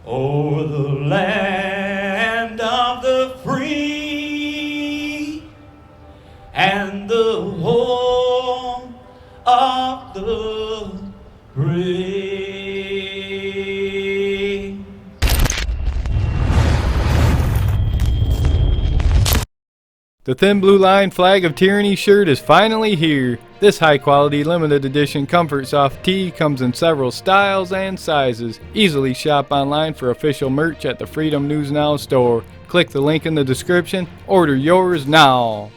o'er the land of the free and the home of the brave. The Thin Blue Line Flag of Tyranny shirt is finally here. This high-quality limited edition comfort soft tee comes in several styles and sizes. Easily shop online for official merch at the Freedom News Now store. Click the link in the description. Order yours now.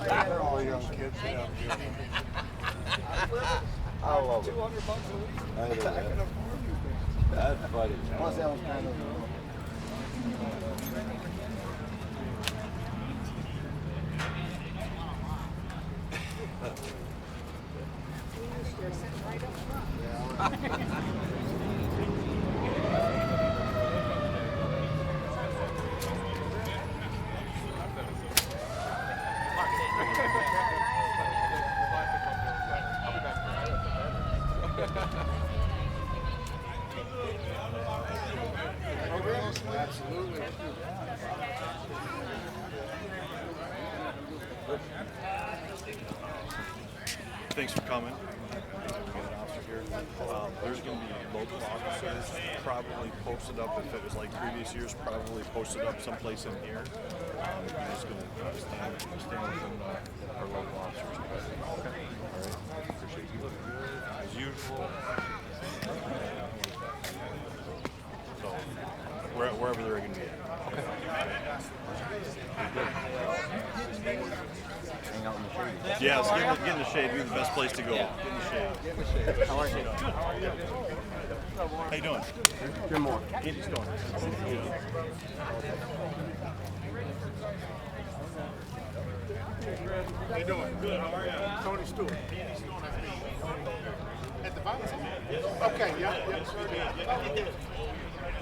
They're all young kids. Yeah. I love it. $200 a week. I can afford it. That's funny. Plus, that was kind of. Absolutely. Thanks for coming. There's going to be local officers probably posted up, if it was like previous years, probably posted up someplace in here. I'm just going to stand within our local officers. Okay. All right. Appreciate you. As usual. So, wherever they're going to be at. Okay. Hang out in the shade. Yeah, get in the shade. Be the best place to go. Yeah. Get in the shade. How are you? Good. How you doing? Good morning. Andy's doing. How you doing? Good. How are you? Tony Stewart. At the Bible Center? Okay. Yeah.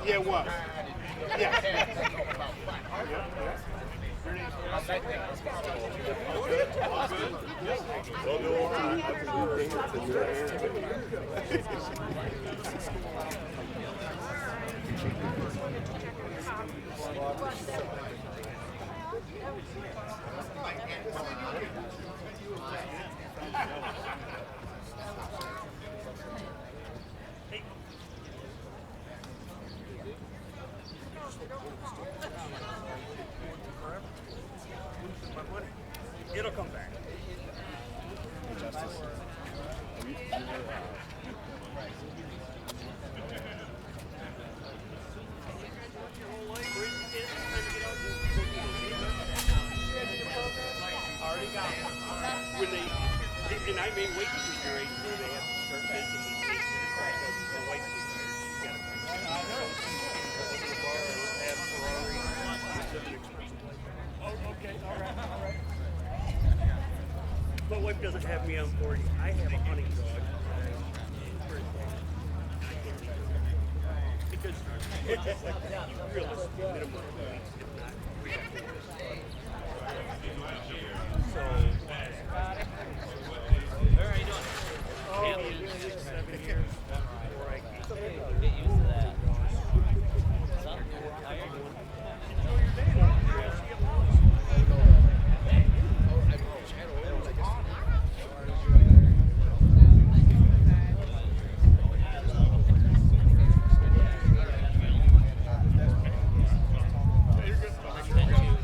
Yeah. It was. Yeah. It'll come back. Justice. When they, and I may wait until your age where they have to start making these cases because the white people okay, all right. My wife doesn't have me on board. I have a hunting dog. Because it's like realistic minimum 2 weeks, if not 3 to 4 weeks. So, Where are you doing? maybe 6, 7 years before I can Get used to that. Son, tired? enjoy your day. Yeah, see you tomorrow.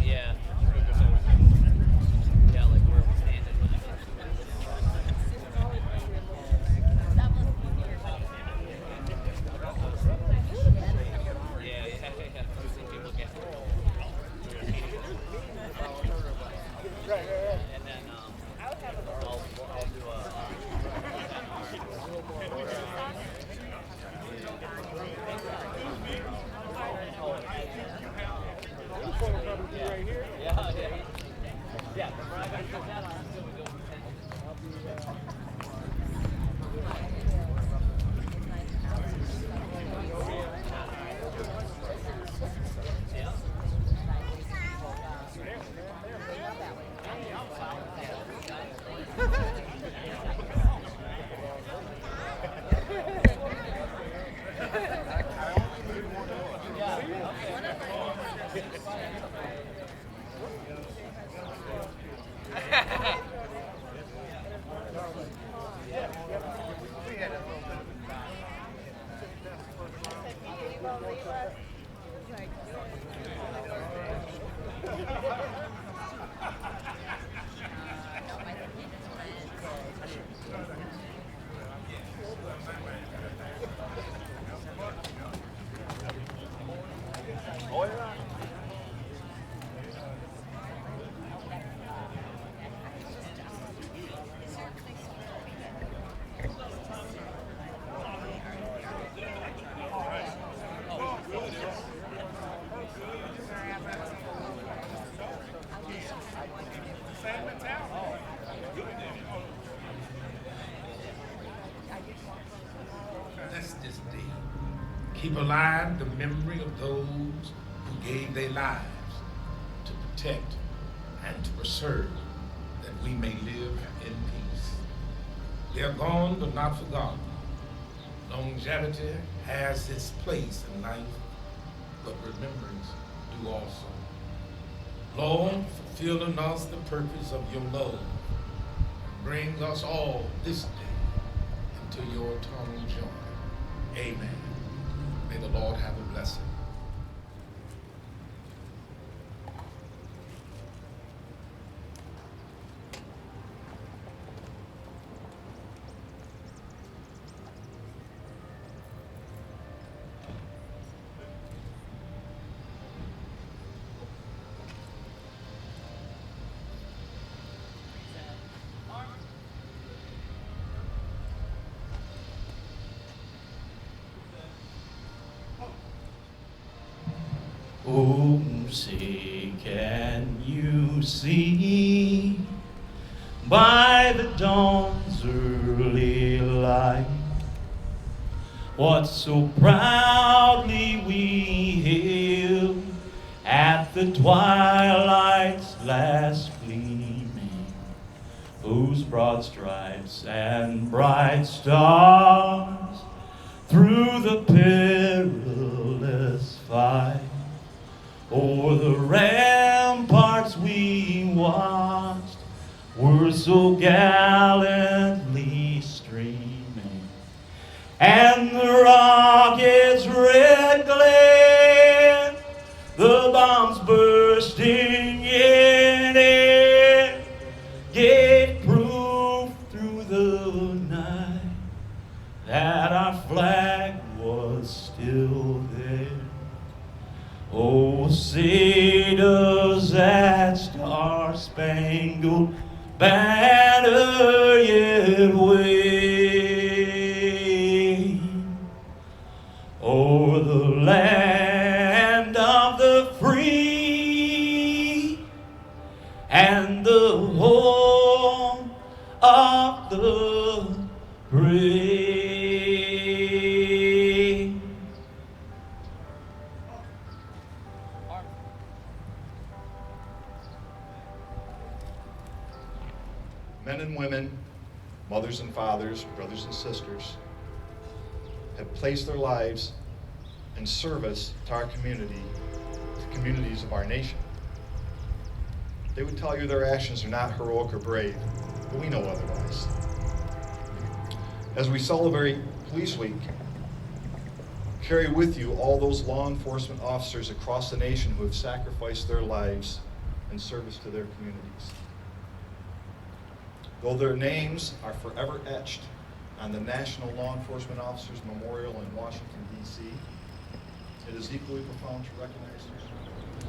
Yeah. Yeah, like we're Bless this day. Keep alive the memory of those who gave their lives to protect and to preserve that we may live in peace. They are gone but not forgotten. Longevity has its place in life, but remembrance do also. Lord, fulfill in us the purpose of your love. Bring us all this day into your eternal joy. Amen. May the Lord have a blessing. Oh, say, can you see by the dawn's early light what so proudly we hailed at the twilight's last gleaming, whose broad stripes and bright stars through the perilous fight o'er the ramparts we watched were so gallantly streaming, and the rocket's red glare, the bombs bursting in air, gave proof through the night that our flag was still there. Oh, say does that star-spangled banner yet wave o'er the land of the free and the home of the brave? Men and women, mothers and fathers, brothers and sisters, have placed their lives in service to our community, the communities of our nation. They would tell you their actions are not heroic or brave, but we know otherwise. As we celebrate Police Week, carry with you all those law enforcement officers across the nation who have sacrificed their lives in service to their communities. Though their names are forever etched on the National Law Enforcement Officers Memorial in Washington, D.C., it is equally profound to recognize their service.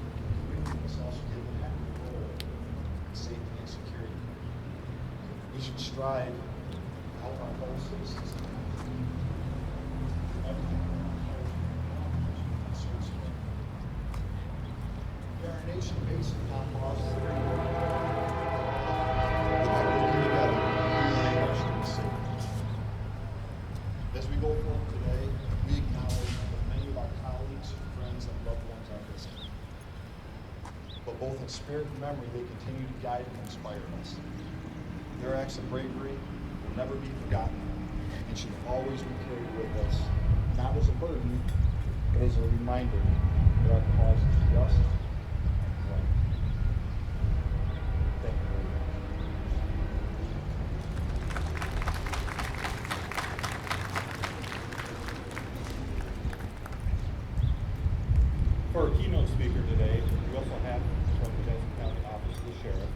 We must also give them active role in safety and security. We should strive to help our fellow citizens. Our nation based upon laws that are working together to safety. As we go forward today, we acknowledge that many of our colleagues, friends, and loved ones are missing. But both in spirit and memory, they continue to guide and inspire us. Their acts of bravery will never be forgotten and should always be carried with us, not as a burden, but as a reminder that our cause is just and right. Thank you very much. For our keynote speaker today, we also have from the Jackson County Office of the Sheriff,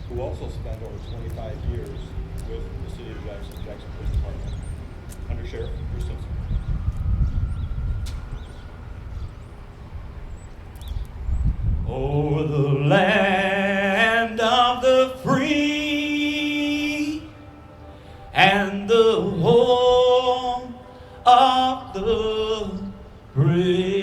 who also spent over 25 years with the City of Jackson Police Department. Under Sheriff Bruce Simpson. Oh, the land of the free and the home of the brave.